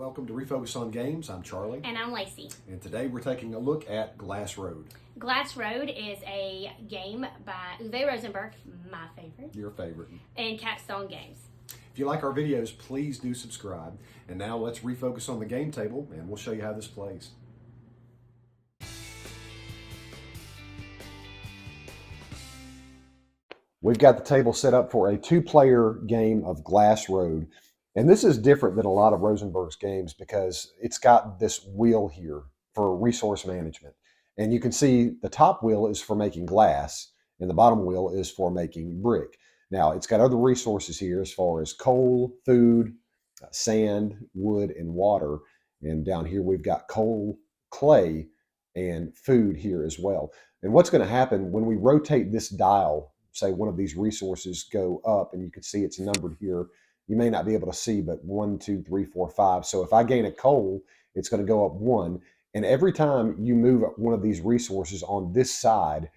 Welcome to Refocus on Games. I'm Charlie. And I'm Lacey. And today we're taking a look at Glass Road. Glass Road is a game by Uwe Rosenberg, my favorite. Your favorite. And Capstone Games. If you like our videos, please do subscribe. And now let's refocus on the game table and we'll show you how this plays. We've got the table set up for a two-player game of Glass Road. And this is different than a lot of Rosenberg's games because it's got this wheel here for resource management. And you can see the top wheel is for making glass and the bottom wheel is for making brick. Now, it's got other resources here as far as coal, food, sand, wood, and water. And down here we've got coal, clay, and food here as well. And what's going to happen when we rotate this dial, say one of these resources go up, and you can see it's numbered here. You may not be able to see, but 1, 2, 3, 4, 5. So if I gain a coal, it's going to go up 1. And every time you move one of these resources on this side,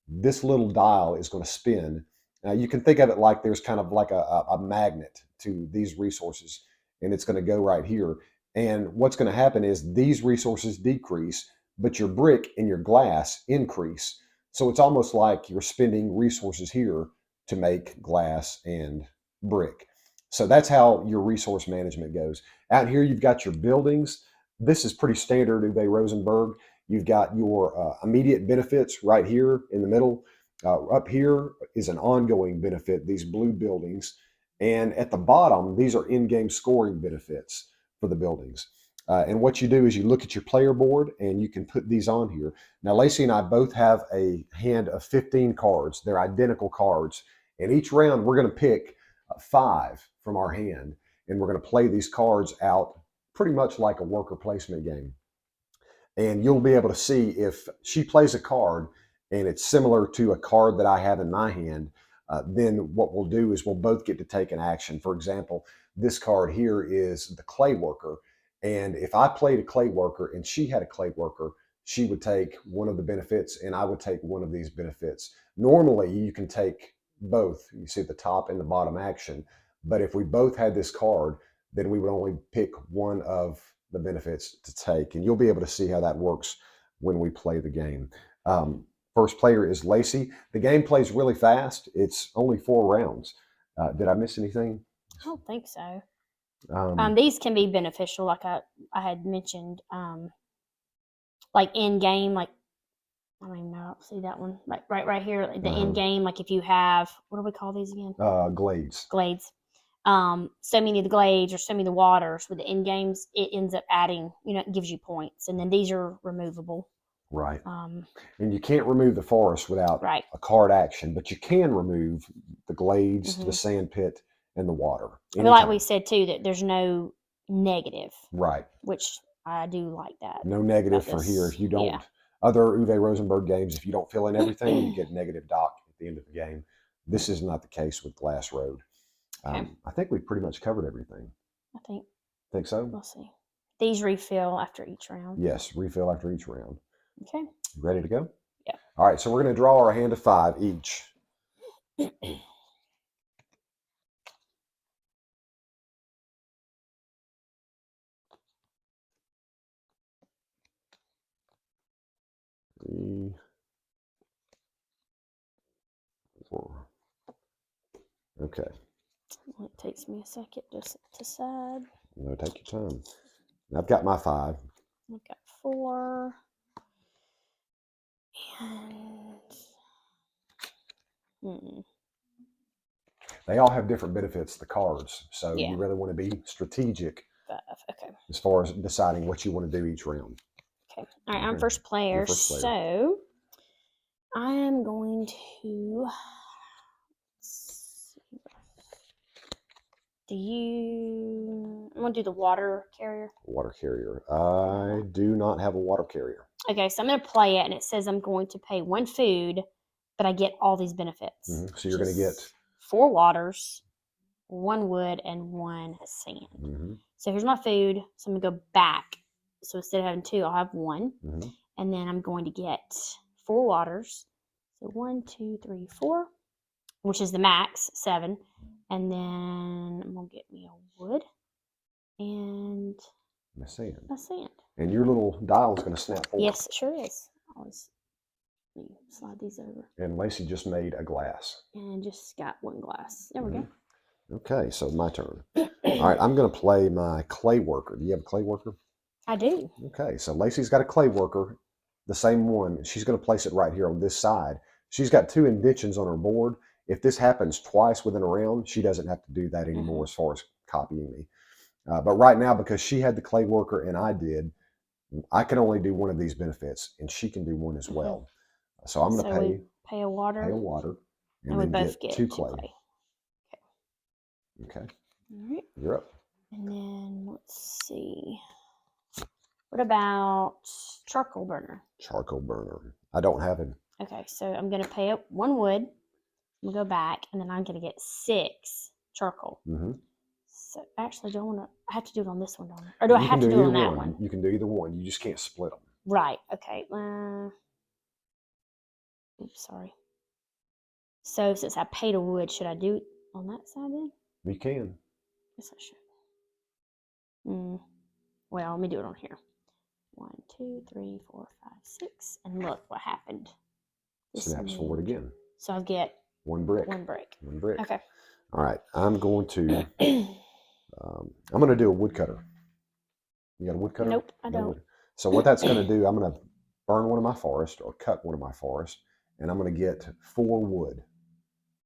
this little dial is going to spin. Now you can think of it like there's kind of like a magnet to these resources, and it's going to go right here. And what's going to happen is these resources decrease, but your brick and your glass increase. So it's almost like you're spending resources here to make glass and brick. So that's how your resource management goes. Out here, you've got your buildings. This is pretty standard Uwe Rosenberg. You've got your immediate benefits right here in the middle. Up here is an ongoing benefit, these blue buildings. And at the bottom, these are in-game scoring benefits for the buildings. And what you do is you look at your player board and you can put these on here. Now, Lacey and I both have a hand of 15 cards. They're identical cards. And each round, we're going to pick 5 from our hand, and we're going to play these cards out pretty much like a worker placement game. And you'll be able to see if she plays a card and it's similar to a card that I have in my hand, then what we'll do is we'll both get to take an action. For example, this card here is the clay worker. And if I played a clay worker and she had a clay worker, she would take one of the benefits and I would take one of these benefits. Normally, you can take both. You see the top and the bottom action. But if we both had this card, then we would only pick one of the benefits to take. And you'll be able to see how that works when we play the game. First player is Lacey. The game plays really fast. It's only 4 rounds. Did I miss anything? I don't think so. These can be beneficial, like I had mentioned, like in game, like I mean, I don't see that one. Like right here, like the end game. Like if you have, what do we call these again? Glades. Glades. So many of the glades or so many of the waters with the end games, it ends up adding, it gives you points. And then these are removable. Right. And you can't remove the forest without a card action, but you can remove the glades, the sand pit, and the water. But like we said too, that there's no negative. Right. Which I do like that. No negative for here. If you don't, other Uwe Rosenberg games, if you don't fill in everything, you get negative dock at the end of the game. This is not the case with Glass Road. I think we've pretty much covered everything. I think so. We'll see. These refill after each round. Yes, refill after each round. Okay. Ready to go? Yeah. All right, so we're going to draw our hand of 5 each. Three, 4. Okay. Well, it takes me a second just to decide. No, take your time. I've got my 5. I've got 4. And they all have different benefits, the cards. So you really want to be strategic 5. Okay. as far as deciding what you want to do each round. Okay. All right, I'm first player. So I am going to I'm going to do the water carrier. Water carrier. I do not have a water carrier. Okay, so I'm going to play it, and it says I'm going to pay 1 food, but I get all these benefits. So you're going to get 4 waters, 1 wood, and 1 sand. So here's my food. So I'm going to go back. So instead of having 2, I'll have 1. And then I'm going to get 4 waters. So 1, 2, 3, 4, which is the max, 7. And then I'm going to get me a wood and My sand. My sand. And your little dial is going to snap forward. Yes, it sure is. Always slide these over. And Lacey just made a glass. And just got one glass. There we go. Okay, so my turn. All right, I'm going to play my clay worker. Do you have a clay worker? I do. Okay, so Lacey's got a clay worker, the same one. She's going to place it right here on this side. She's got 2 indentions on her board. If this happens twice within a round, she doesn't have to do that anymore as far as copying me. But right now, because she had the clay worker and I did, I can only do one of these benefits, and she can do one as well. So I'm going to pay a water. And we then both get get 2 clay. Okay. All right. You're up. And then let's see. What about charcoal burner? Charcoal burner. I don't have him. Okay, so I'm going to pay up 1 wood. I'm going to go back, and then I'm going to get 6 charcoal. So actually, I have to do it on this one, don't I? Or do I have to do it on that one? You can do either one. You just can't split them. Right. Okay. Oops, sorry. So since I paid a wood, should I do it on that side then? You can. Yes, I should. Well, let me do it on here. 1, 2, 3, 4, 5, 6, and look what happened. Snaps forward again. So I'll get 1 brick. 1 brick. 1 brick. Okay. All right. I'm going to. I'm going to do a woodcutter. You got a woodcutter? Nope, I don't. So what that's going to do, I'm going to burn one of my forests or cut one of my forests, and I'm going to get 4 wood.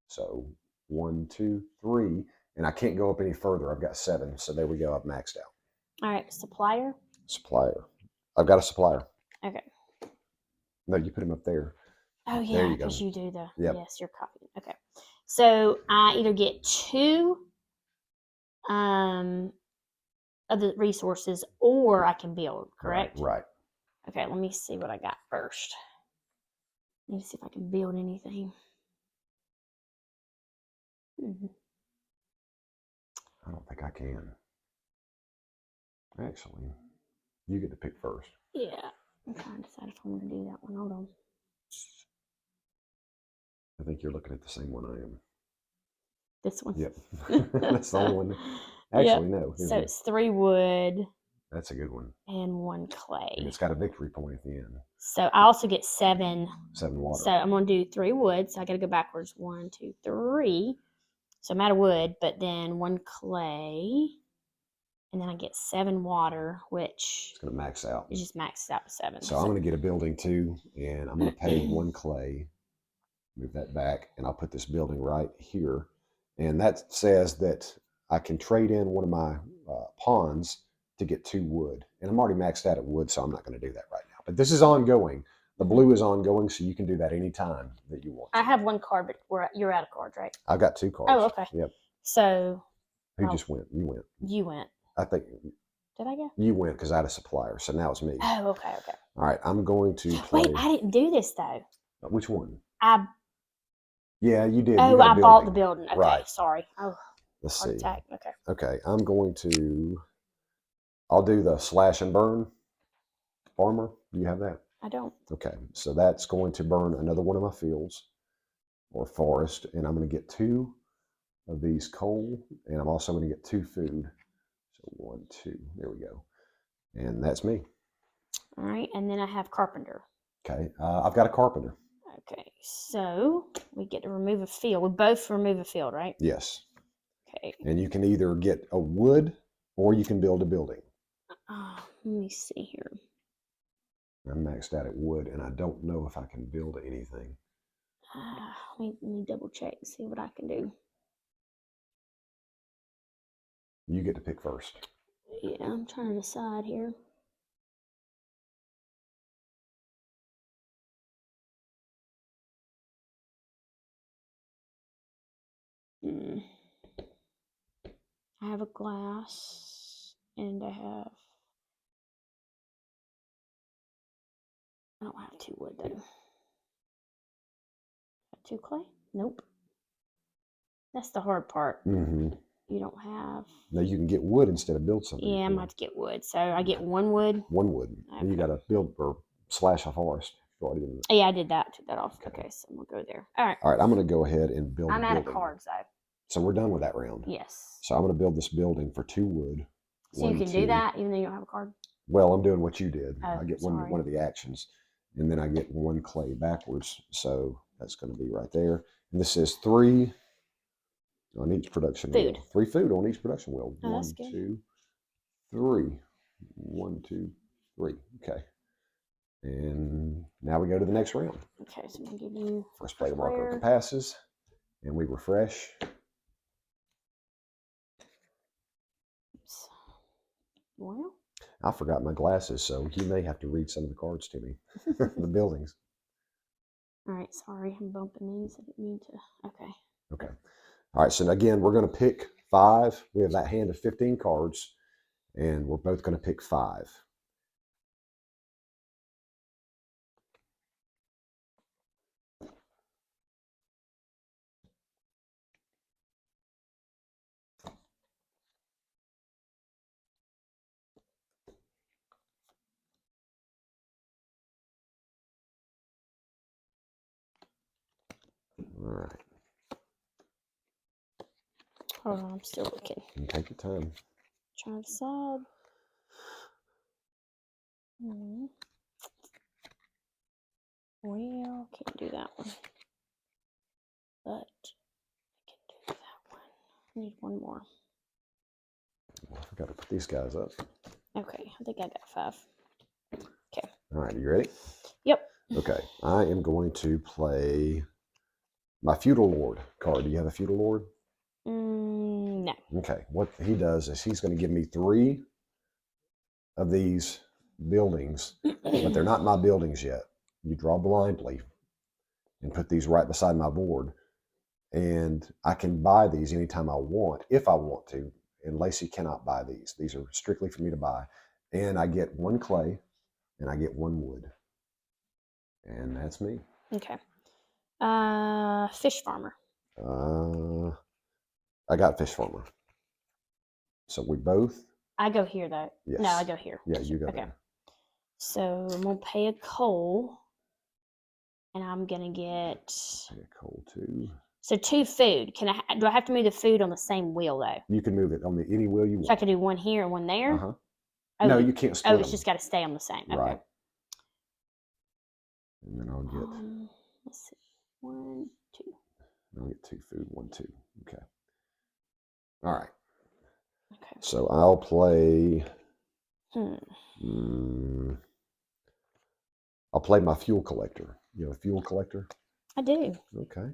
So 1, 2, 3, and I can't go up any further. I've got 7, so there we go. I've maxed out. All right, supplier. I've got a supplier. Okay. No, you put him up there. Oh yeah, because you do the. Yep. Yes, you're copying. Okay. So I either get 2 of the resources, or I can build. Correct. Right. Okay. Let me see what I got first. Let me see if I can build anything. I don't think I can. Actually, you get to pick first. Yeah. I'm trying to decide if I want to do that one. Hold on. I think you're looking at the same one I am. This one? Yep. That's the only one. Actually, no. So it's 3 wood. That's a good one. And 1 clay. And it's got a victory point at the end. So I also get 7. 7 water. So I'm going to do 3 wood. So I got to go backwards. 1, 2, 3. So I'm out of wood, but then 1 clay. And then I get 7 water, which it's going to max out. It just maxes out to 7. So I'm going to get a building too, and I'm going to pay 1 clay. Move that back, and I'll put this building right here. And that says that I can trade in one of my pawns to get 2 wood. And I'm already maxed out at wood, so I'm not going to do that right now. But this is ongoing. The blue is ongoing, so you can do that anytime that you want. I have 1 card, but you're out of cards, right? I've got 2 cards. Oh, okay. Yep. So who just went? You went. You went. I think. Did I go? You went because I had a supplier, so now it's me. Oh, okay. All right, I'm going to play. Wait, I didn't do this though. Which one? Yeah, you did. Oh, I bought the building. Okay, right. Sorry. Oh, let's see. Attack. Okay. Okay, I'm going to. I'll do the slash and burn. Farmer, do you have that? I don't. Okay, so that's going to burn another one of my fields or forest, and I'm going to get 2 of these coal, and I'm also going to get 2 food. So 1, 2, there we go. And that's me. All right, and then I have carpenter. Okay, I've got a carpenter. Okay, so we get to remove a field. We both remove a field, right? Yes. Okay. And you can either get a wood or you can build a building. Let me see here. I'm maxed out at wood, and I don't know if I can build anything. Let me double check and see what I can do. You get to pick first. Yeah, I'm trying to decide here. I have a glass, and I don't have 2 wood though. 2 clay? Nope. That's the hard part. You don't have. No, you can get wood instead of build something. Yeah, I'm about to get wood. So I get 1 wood. 1 wood. Okay. And you got to build or slash a forest. Yeah, I did that. Took that off. Okay, so I'm gonna go there. All right. All right, I'm gonna go ahead and build. I'm out of cards though. So we're done with that round. Yes. So I'm gonna build this building for 2 wood. So you can do that even though you don't have a card? Well, I'm doing what you did. Oh, I get sorry. one of the actions, and then I get one clay backwards. So that's going to be right there. And this is 3 on each production Food. wheel. 3 food on each production wheel. Oh, 1, 2, 3. 1, 2, 3. Okay. And now we go to the next round. Okay, so I'm going to give you first player marker passes, and we refresh. Oops. Well, I forgot my glasses, so you may have to read some of the cards to me. The buildings. All right, sorry, I'm bumping these. I didn't mean to. Okay. Okay. All right, so again, we're going to pick 5. We have that hand of 15 cards, and we're both going to pick 5. All right. Hold on, I'm still looking. You take your time. Trying to decide. Well, can't do that one. But I can do that one. I need one more. Well, I forgot to put these guys up. Okay, I think I got 5. Okay. All right, you ready? Yep. Okay, I am going to play my Feudal Lord card. Do you have a Feudal Lord? No. Okay, what he does is he's going to give me 3 of these buildings, but they're not my buildings yet. You draw blindly and put these right beside my board, and I can buy these anytime I want, if I want to, and Lacey cannot buy these. These are strictly for me to buy, and I get 1 clay, and I get 1 wood, and that's me. Okay. Fish farmer. I got fish farmer. So we both. I go here though. Yes. No, I go here. Yeah, you go okay. there. So I'm gonna pay a coal, and I'm gonna get Pay a coal too. So 2 food. Do I have to move the food on the same wheel though? You can move it on any wheel you want. So I could do one here and one there. Oh, no, you can't split. Oh, it's just got to stay on the same. Right. Okay. And then I'll get. Let's see. 1, 2. I'll get 2 food. 1, 2. Okay. All right. Okay. So I'll play. I'll play my fuel collector. You have a fuel collector? I do. Okay.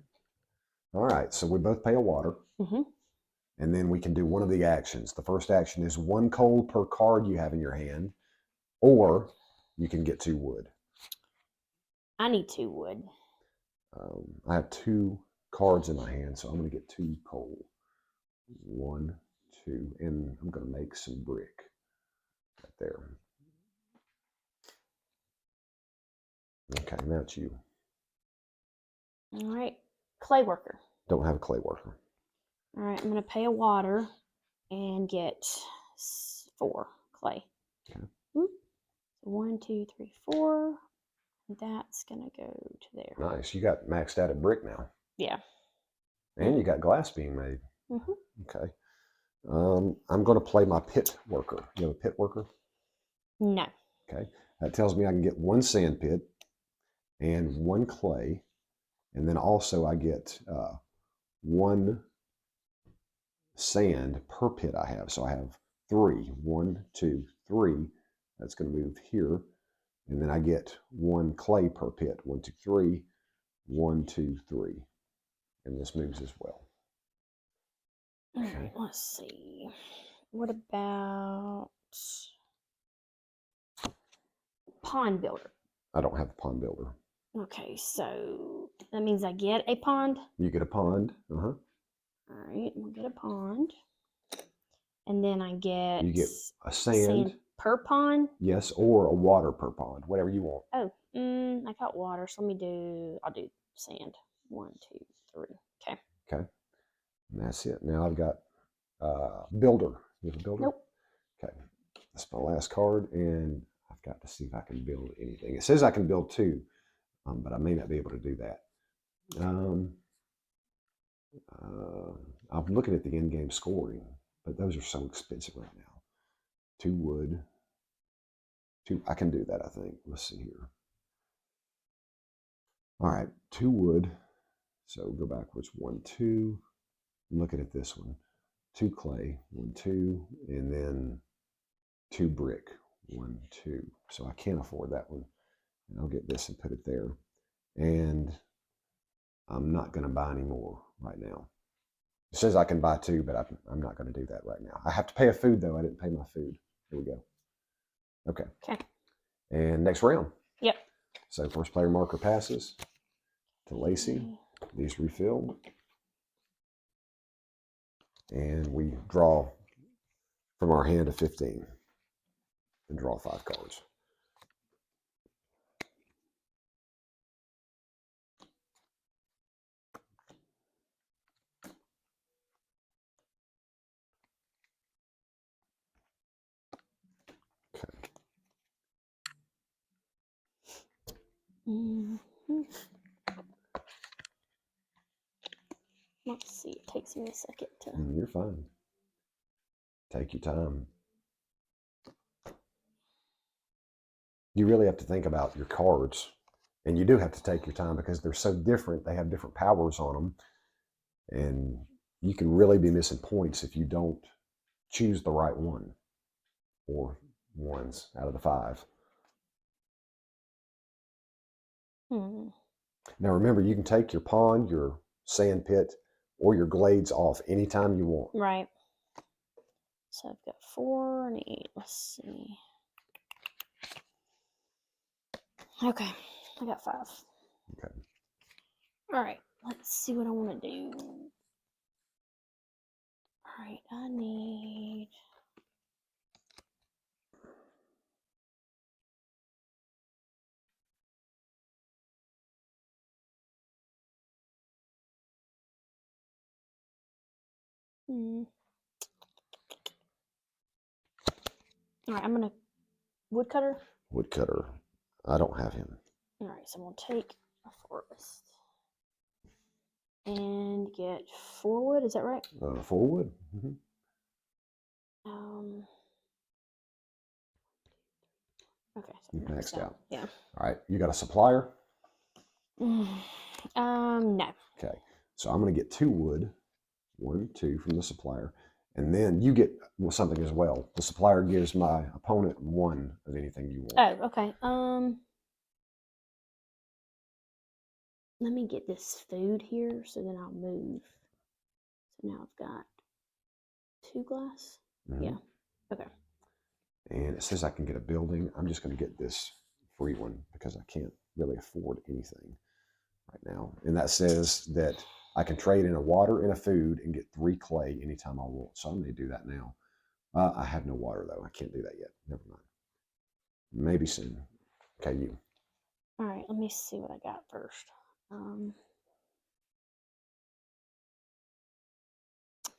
All right. So we both pay a water. And then we can do one of the actions. The first action is 1 coal per card you have in your hand, or you can get 2 wood. I need 2 wood. I have 2 cards in my hand, so I'm going to get 2 coal. 1, 2, and I'm going to make some brick right there. Okay, now it's you. All right. Clay worker. Don't have a clay worker. All right, I'm going to pay a water and get 4 clay. Okay. 1, 2, 3, 4. That's going to go to there. Nice. You got maxed out at brick now. Yeah. And you got glass being made. Okay. I'm going to play my pit worker. You have a pit worker? No. Okay. That tells me I can get 1 sand pit and 1 clay. And then also I get 1 sand per pit I have. So I have 3. 1, 2, 3. That's going to move here. And then I get 1 clay per pit. 1, 2, 3. 1, 2, 3. And this moves as well. Okay. Let's see. What about pond builder? I don't have a pond builder. Okay, so that means I get a pond? You get a pond. All right, we'll get a pond. And then I get... You get a sand per pond? Yes, or a water per pond, whatever you want. Oh, I got water, so I'll do sand. 1, 2, 3. Okay. Okay. And that's it. Now I've got builder. You have a builder? Nope. Okay. That's my last card, and I've got to see if I can build anything. It says I can build 2, but I may not be able to do that. I'm looking at the in-game scoring, but those are so expensive right now. 2 wood. I can do that, I think. Let's see here. All right, 2 wood. So go backwards. 1, 2. I'm looking at this one. 2 clay. 1, 2. And then 2 brick. 1, 2. So I can't afford that one. And I'll get this and put it there. And I'm not going to buy any more right now. It says I can buy 2, but I'm not going to do that right now. I have to pay a food, though. I didn't pay my food. Here we go. Okay. Okay. And next round. Yep. So first player marker passes to Lacey. These refilled. And we draw from our hand of 15 and draw 5 cards. Okay. Let's see. It takes me a second to. You're fine. Take your time. You really have to think about your cards, and you do have to take your time because they're so different. They have different powers on them, and you can really be missing points if you don't choose the right one or ones out of the 5. Now remember, you can take your pond, your sand pit, or your glades off anytime you want. Right. So I've got 4 and 8. Let's see. Okay, I got 5. Okay. All right, let's see what I want to do. All right, I need. All right, I'm gonna woodcutter. Woodcutter. I don't have him. All right, so I'm gonna take a forest and get 4 wood. Is that right? 4 wood. Okay. So You maxed out. Yeah. All right. You got a supplier? No. Okay. So I'm going to get 2 wood. 1, 2 from the supplier. And then you get something as well. The supplier gives my opponent 1 of anything you want. Oh, okay. Let me get this food here so then I'll move. So now I've got 2 glass. Yeah. Okay. And it says I can get a building. I'm just going to get this free one because I can't really afford anything right now. And that says that I can trade in a water and a food and get 3 clay anytime I want. So I may do that now. I have no water though. I can't do that yet. Never mind. Maybe soon. Okay, you. All right, let me see what I got first.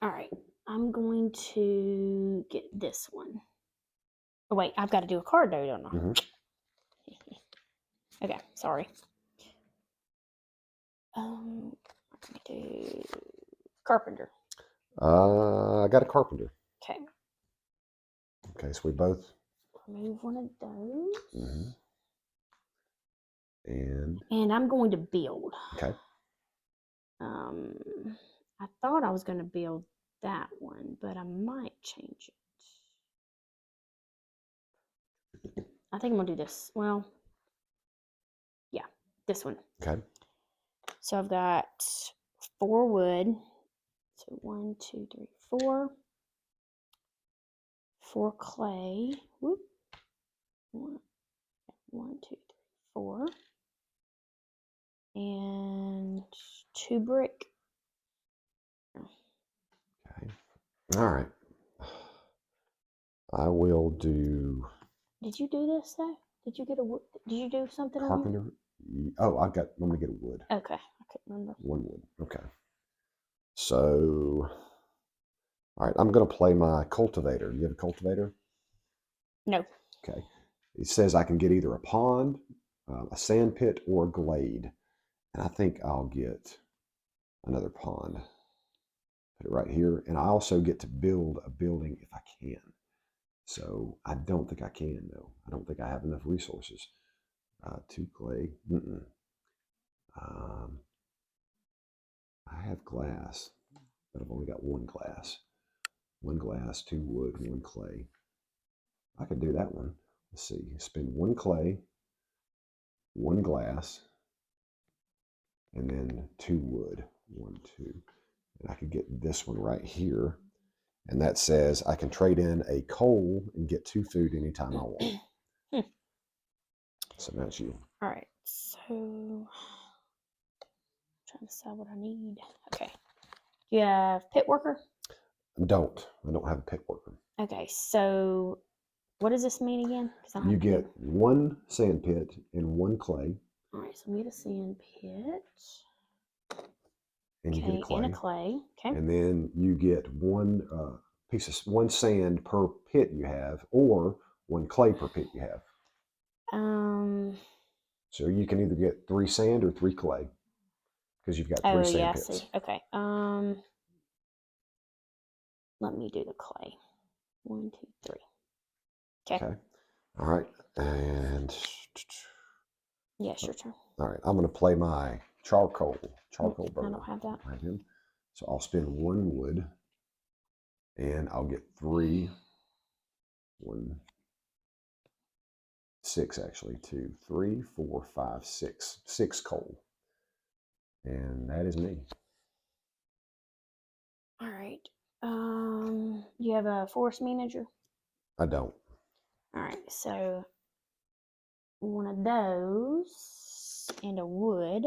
All right, I'm going to get this one. Oh, wait, I've got to do a card though, don't I? Okay, sorry. Let me do carpenter. I got a carpenter. Okay. Okay, so we both remove one of those. And I'm going to build. Okay. I thought I was going to build that one, but I might change it. I think I'm going to do this. Well, yeah, this one. Okay. So I've got 4 wood. So 1, 2, 3, 4. 4 clay. Whoop. 1, 2, 3, 4. And 2 brick. Okay. All right. I will do. Did you do this though? Did you get a wood? Did you do something Carpenter? on Oh, I'm going to get a wood. Okay, I couldn't remember. 1 wood. Okay. So, all right, I'm going to play my cultivator. You have a cultivator? No. Okay. It says I can get either a pond, a sand pit, or a glade. And I think I'll get another pond. Put it right here. And I also get to build a building if I can. So I don't think I can, though. I don't think I have enough resources. 2 clay. I have glass, but I've only got 1 glass. 1 glass, 2 wood, 1 clay. I could do that one. Let's see. Spend 1 clay, 1 glass, and then 2 wood. 1, 2. And I could get this one right here. And that says I can trade in a coal and get 2 food anytime I want. So that's you. All right. So I'm trying to decide what I need. Okay. Do you have pit worker? I don't have a pit worker. Okay. So what does this mean again? You get 1 sand pit and 1 clay. All right. So I'm going to sand pit. And you get a clay. And a clay. Okay. And then you get 1 piece of 1 sand per pit you have, or 1 clay per pit you have. So you can either get 3 sand or 3 clay, because you've got 3 sand pits. I see. Okay. Let me do the clay. 1, 2, 3. Okay. All right. And yes, your turn. All right. I'm going to play my charcoal burner. I don't have that. I do. So I'll spend 1 wood, and I'll get 3. 1, 6 actually. 2, 3, 4, 5, 6. 6 coal. And that is me. All right. You have a forest manager? I don't. All right. So 1 of those and a wood.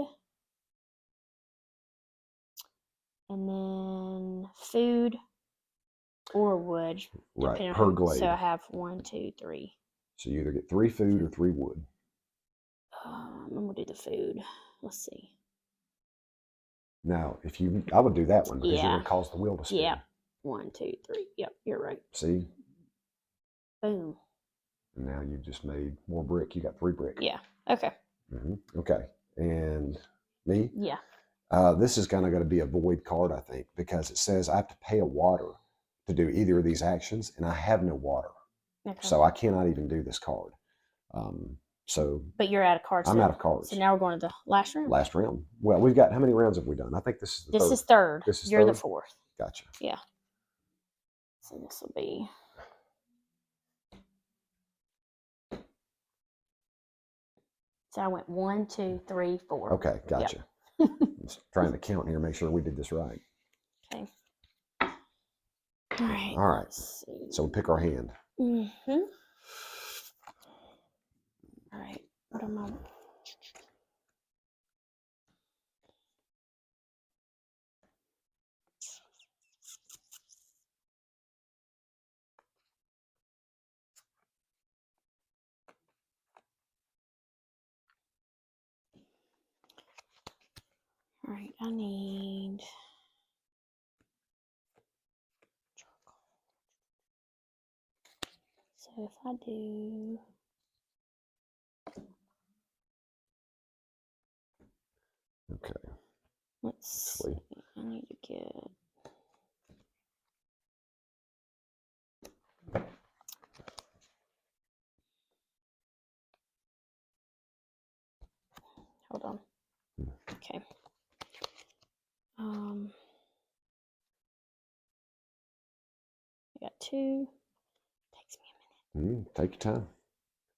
And then food or wood. Right, per glade. So I have 1, 2, 3. So you either get 3 food or 3 wood. I'm going to do the food. Let's see. Now, I would do that one because you're going to cause the wheel to spin. Yeah. 1, 2, 3. Yep, you're right. See? Boom. And now you've just made more brick. You got 3 brick. Yeah. Okay. Okay. And me? Yeah. This is kind of going to be a void card, I think, because it says I have to pay a water to do either of these actions, and I have no water. Okay. So I cannot even do this card. But you're out of cards. I'm out of cards. So now we're going to the last round. Last round. Well, we've got, how many rounds have we done? I think this is the third. This is third. You're the fourth. Gotcha. Yeah. So this will be. So I went 1, 2, 3, 4. Okay, gotcha. Yep. I'm trying to count here, make sure we did this right. Okay. All right. All right. So we pick our hand. All right. What am I? All right, I need charcoal. So if I do let's see, I need to get hold on. Okay. I got 2. Takes me a minute. Take your time.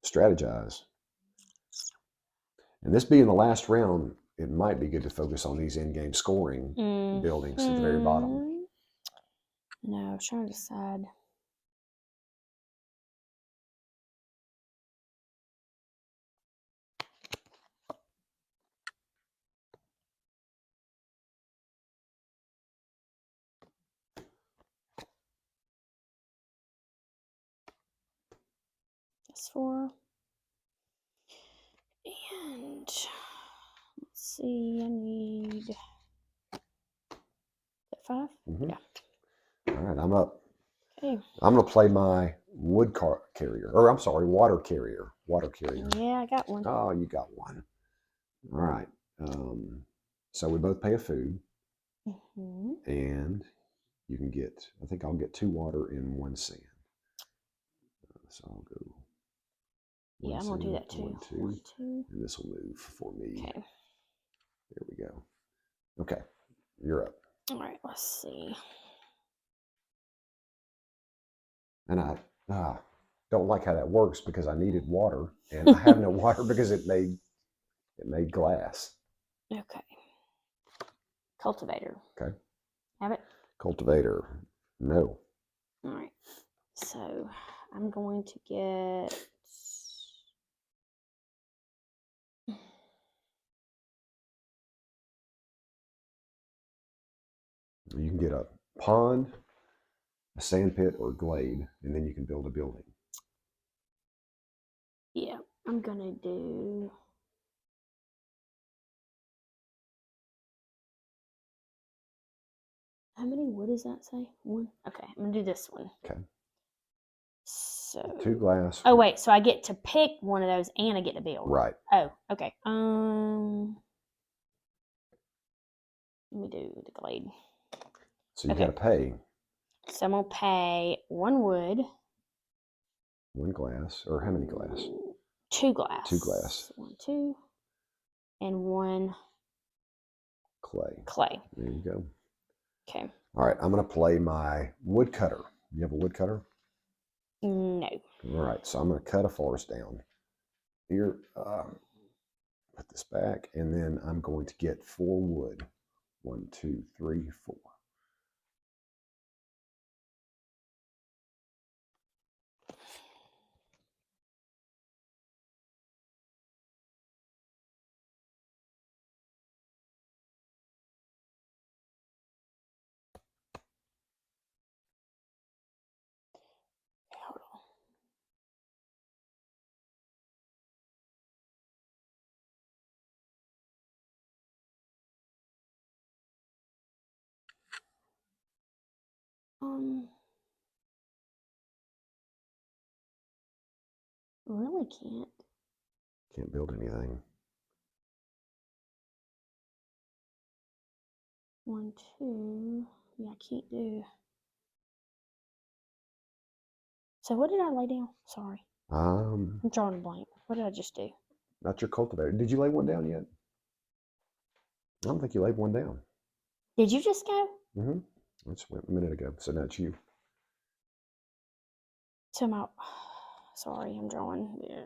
Strategize. And this being the last round, it might be good to focus on these in-game scoring buildings at the very bottom. No, I was trying to decide. That's 4. And let's see, I need 5. Yeah. All right, I'm up. Okay. I'm going to play my water carrier. Water carrier. Yeah, I got one. Oh, you got one. All right. So we both pay a food. And you can get, I think I'll get 2 water and 1 sand. So I'll go. Yeah, I'm gonna do that too. 1, 2, 1, 2. and this will move for me. Okay. There we go. Okay, you're up. All right. Let's see. And I don't like how that works because I needed water, and I have no water because it made glass. Okay. Cultivator. Okay. Have it? Cultivator. No. All right. So I'm going to get. You can get a pond, a sand pit, or a glade, and then you can build a building. Yeah, I'm gonna do. How many wood does that say? 1. Okay, I'm gonna do this one. Okay. So 2 glass. Oh wait, so I get to pick one of those and I get to build. Right. Oh, okay. Let me do the glade. So you got to pay. So I'm gonna pay 1 wood. 1 glass, or how many glass? 2 glass. 2 glass. 1, 2, and 1 clay. There you go. Okay. All right, I'm going to play my woodcutter. You have a woodcutter? No. All right, so I'm going to cut a forest down. Here, put this back, and then I'm going to get 4 wood. 1, 2, 3, 4. Hold on. Really can't. Can't build anything. 1, 2. Yeah, I can't do. So what did I lay down? Sorry. I'm drawing a blank. What did I just do? Not your cultivator. Did you lay one down yet? I don't think you laid one down. Did you just go? Mm-hmm. I just went a minute ago, so now it's you. So my, sorry, I'm drawing. Yeah.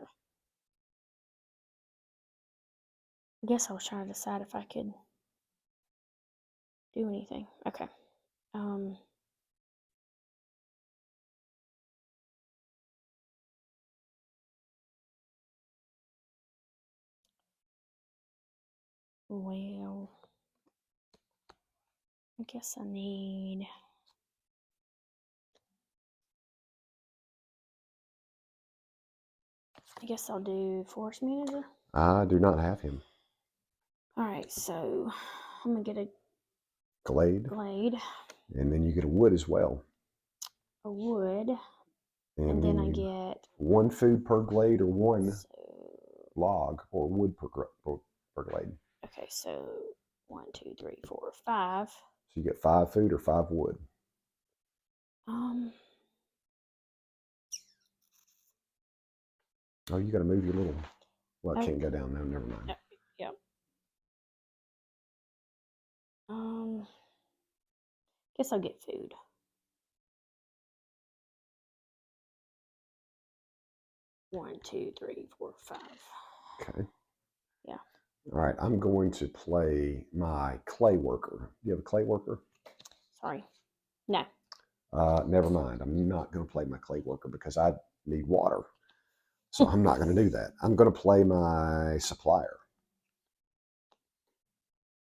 I guess I was trying to decide if I could do anything. Okay. Well, I guess I need. I guess I'll do forest manager. I do not have him. All right, so I'm gonna get a Glade. And then you get a wood as well. A wood. And then I get 1 food per glade, or 1 log or wood per glade. Okay, so 1, 2, 3, 4, 5. So you get 5 food or 5 wood. Oh, you got to move your little. Well, it can't go down. No, never mind. Yep. Guess I'll get food. One, 2, 3, 4, 5. Okay. Yeah. All right, I'm going to play my clay worker. Do you have a clay worker? Sorry. No. Never mind. I'm not going to play my clay worker because I need water. So I'm not going to do that. I'm going to play my supplier.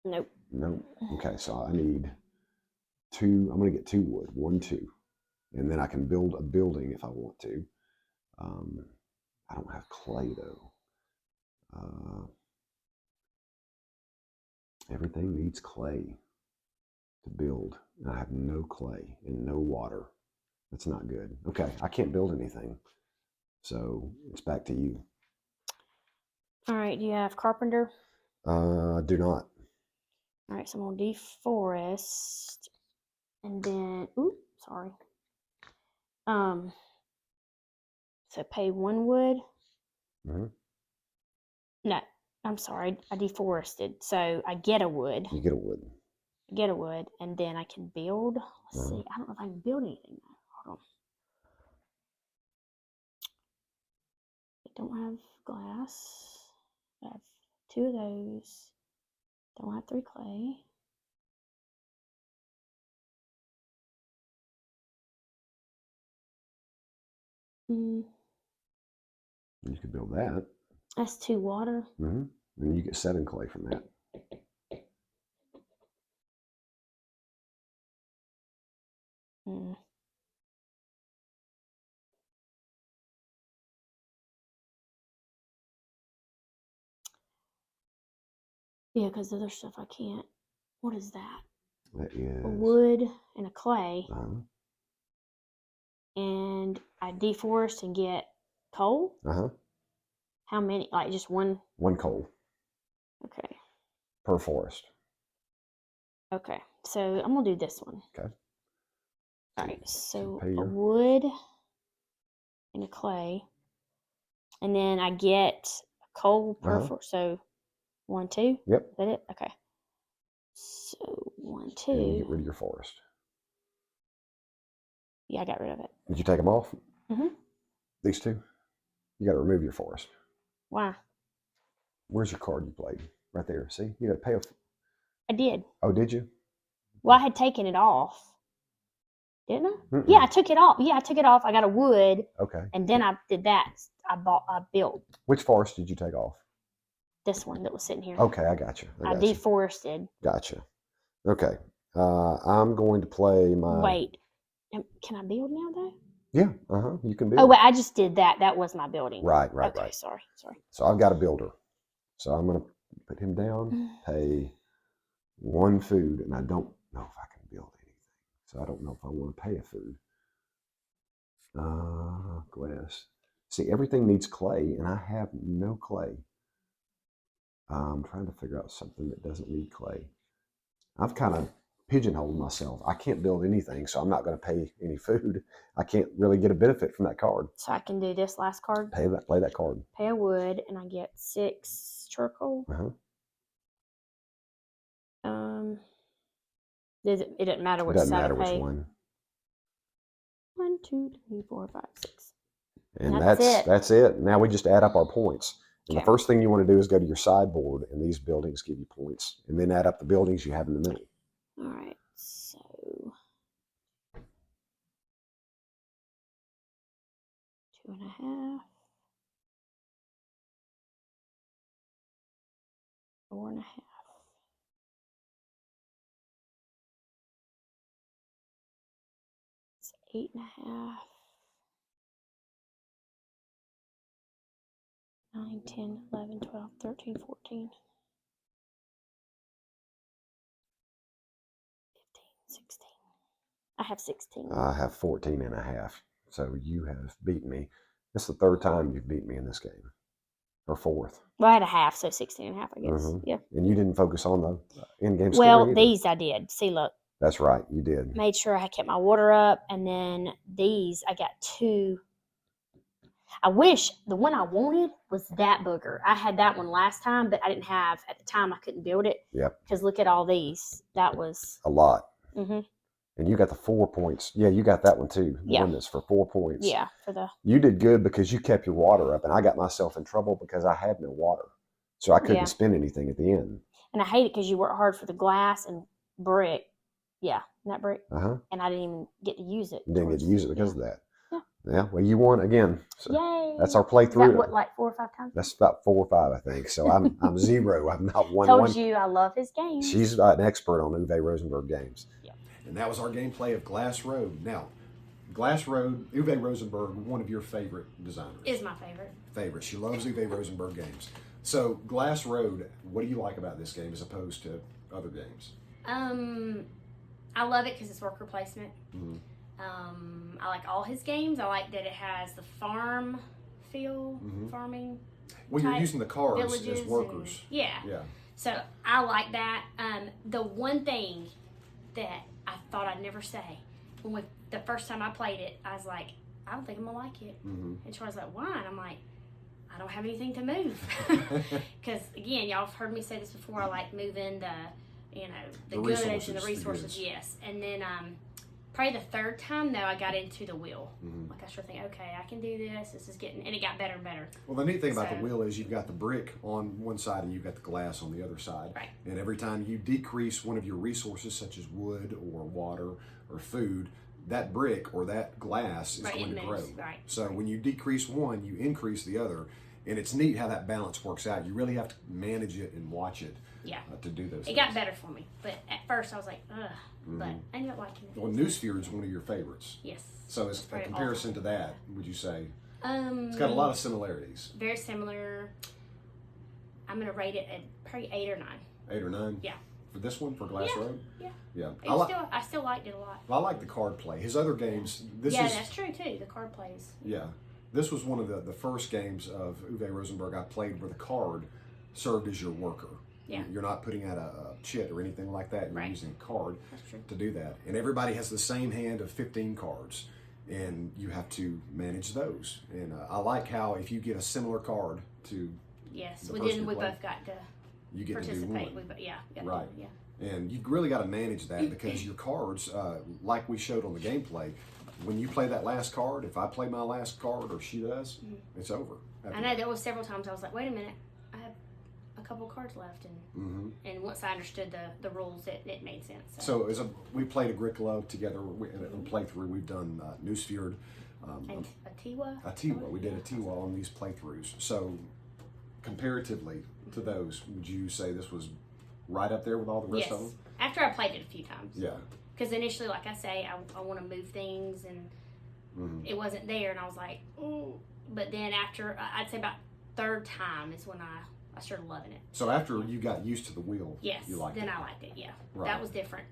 Nope. Nope. Okay, so I need 2. I'm going to get 2 wood. 1, 2. And then I can build a building if I want to. I don't have clay, though. Everything needs clay to build. And I have no clay and no water. That's not good. Okay, I can't build anything. So it's back to you. All right, do you have carpenter? I do not. All right, so I'm going to deforest. And then, sorry. So pay 1 wood. Mm-hmm. No, I'm sorry. I deforested. So I get a wood. You get a wood. I get a wood, and then I can build. Let's see. I don't know if I can build anything now. Hold on. I don't have glass. I have 2 of those. Don't have 3 clay. You could build that. That's 2 water. Mm-hmm. And you get 7 clay from that. Yeah, because the other stuff I can't. What is that? That is a wood and a clay. Uh-huh. And I deforest and get coal. Uh-huh. How many? Like just one? One coal. Okay. Per forest. Okay. So I'm gonna do this one. Okay. All right. So a wood and a clay, and then I get coal per forest. So 1, 2. Yep. Is that it? Okay. So 1, 2. And you get rid of your forest. Yeah, I got rid of it. Did you take them off? Mm-hmm. These 2? You got to remove your forest. Why? Where's your card you played? Right there. See? You got to pay. I did. Oh, did you? Well, I had taken it off. Didn't I? Mm-mm. Yeah, I took it off. Yeah, I took it off. I got a wood. Okay. And then I did that. I built. Which forest did you take off? This one that was sitting here. Okay, I got you. I deforested. Gotcha. Okay. I'm going to play my... Wait. Can I build now, though? Yeah. Uh-huh. You can build. Oh, wait. I just did that. That was my building. Right. Okay, sorry. So I've got a builder. So I'm going to put him down, pay 1 food, and I don't know if I can build anything. So I don't know if I want to pay a food. Glass. See, everything needs clay, and I have no clay. I'm trying to figure out something that doesn't need clay. I've kind of pigeonholed myself. I can't build anything, so I'm not going to pay any food. I can't really get a benefit from that card. So I can do this last card. Play that card. Pay a wood, and I get 6 charcoal. It doesn't matter which side I pay. It doesn't matter which one. 1, 2, 3, 4, 5, 6. And that's it. Now we just add up our points. And the first thing you want to do is go to your sideboard, and these buildings give you points. And then add up the buildings you have in the middle. All right. So 2.5. 4.5. It's 8.5. 9, 10, 11, 12, 13, 14. 15, 16. I have 16. I have 14.5. So you have beaten me. This is the 3rd time you've beat me in this game. Or 4th. Well, I had a half, so 16.5, I guess. Mm-hmm. Yeah. And you didn't focus on the in-game scoring either. These I did. See, look. That's right, you did. Made sure I kept my water up, and then these, I got 2. I wish the one I wanted was that booger. I had that one last time, but I didn't have, at the time, I couldn't build it. Yep. Because look at all these. That was... a lot. Mm-hmm. And you got the 4 points. Yeah, you got that one too. The one that's for 4 points. Yeah. You did good because you kept your water up, and I got myself in trouble because I had no water. So I couldn't spend anything at the end. And I hate it because you work hard for the glass and brick. Yeah, that brick. And I didn't even get to use it. You didn't get to use it because of that. Yeah. Well, you won again. So yay! That's our playthrough. Is that what, like 4 or 5 times? That's about 4 or 5, I think. So I'm 0. I'm not one. Told you I love his games. She's an expert on Uwe Rosenberg games. Yeah. And that was our gameplay of Glass Road. Now, Glass Road, Uwe Rosenberg, one of your favorite designers. Is my favorite. She loves Uwe Rosenberg games. So, Glass Road, what do you like about this game as opposed to other games? I love it because it's worker placement. Mm-hmm. I like all his games. I like that it has the farm feel, farming. Well, you're using the cars as workers. Yeah. So I like that. The one thing that I thought I'd never say, the first time I played it, I was like, I don't think I'm gonna like it. Mm-hmm. And Charlie's like, why? And I'm like, I don't have anything to move. Because again, y'all have heard me say this before. I like moving the goods and the resources. Yes. And then probably the third time though, I got into the wheel. Mm-hmm. Like I started thinking, okay, I can do this. This is getting, and it got better and better. Well, the neat thing about the wheel is you've got the brick on one side and you've got the glass on the other side. Right. And every time you decrease one of your resources, such as wood or water or food, that brick or that glass is going to grow. Right. So when you decrease one, you increase the other. And it's neat how that balance works out. You really have to manage it and watch it to do those things. It got better for me. But at first I was like, ugh. Mm-hmm. But I ended up liking it. Well, Newsphere is one of your favorites. Yes. So as a comparison to that, would you say? It's got a lot of similarities. Very similar. I'm going to rate it at probably 8 or 9. 8 or 9? Yeah. For this one, for Glass Road? Yeah. Yeah. I still liked it a lot. I like the card play. His other games, that's true too. The card plays. Yeah. This was one of the first games of Uwe Rosenberg I played where the card served as your worker. Yeah. You're not putting out a chit or anything like that. You're using a card to do that. And everybody has the same hand of 15 cards. And you have to manage those. And I like how if you get a similar card to yes, we both got to you get participate. to do one. Right. Yeah. And you really got to manage that because your cards, like we showed on the gameplay, when you play that last card, if I play my last card or she does, it's over. I know there was several times I was like, wait a minute, I have a couple cards left, and once I understood the rules, it made sense. So we played Agricola together in a playthrough. We've done Newsfjord. And Atiwa. Atiwa. We did Atiwa on these playthroughs. So comparatively to those, would you say this was right up there with all the rest of them? After I played it a few times. Yeah. Because initially, like I say, I want to move things, and it wasn't there, and I was like, ooh. But then after, I'd say about third time is when I started loving it. So after you got used to the wheel, yes, you liked it? Then I liked it, yeah. Right. That was different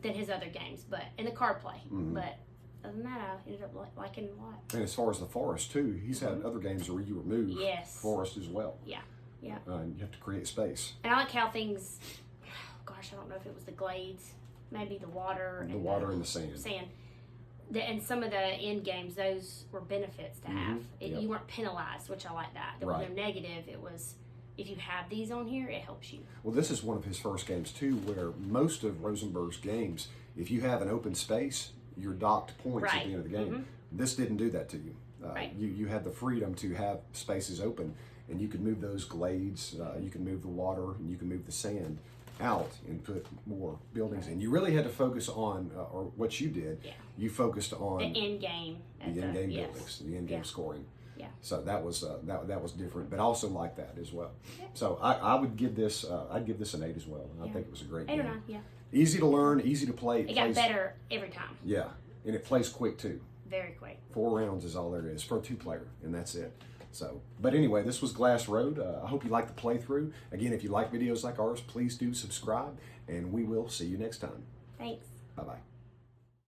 than his other games, and the card play. But other than that, I ended up liking it a lot. And as far as the forest, too, he's had other games where you remove forest as well. Yeah, yeah. And you have to create space. And I like how things, gosh, I don't know if it was the glades, maybe the water. The water and the sand. And some of the end games, those were benefits to have. You weren't penalized, which I like that. There was no negative. It was, if you have these on here, it helps you. Well, this is one of his first games, too, where most of Rosenberg's games, if you have an open space, you're docked points at the end of the game. This didn't do that to you. You had the freedom to have spaces open, and you could move those glades, you can move the water, and you can move the sand out and put more buildings in. You really had to focus on, or what you did, you focused on the end game. The end game buildings, the end game scoring. Yeah. So that was that was different, but I also like that as well. Yeah. So I would give this I'd give this an 8 as well. I think it was a great game. 8 or 9, yeah. Easy to learn, easy to play. It got better every time. Yeah, and it plays quick too. Very quick. 4 rounds is all there is for a 2-player, and that's it. So, but anyway, this was Glass Road. I hope you liked the playthrough. Again, if you like videos like ours, please do subscribe, and we will see you next time. Thanks. Bye-bye.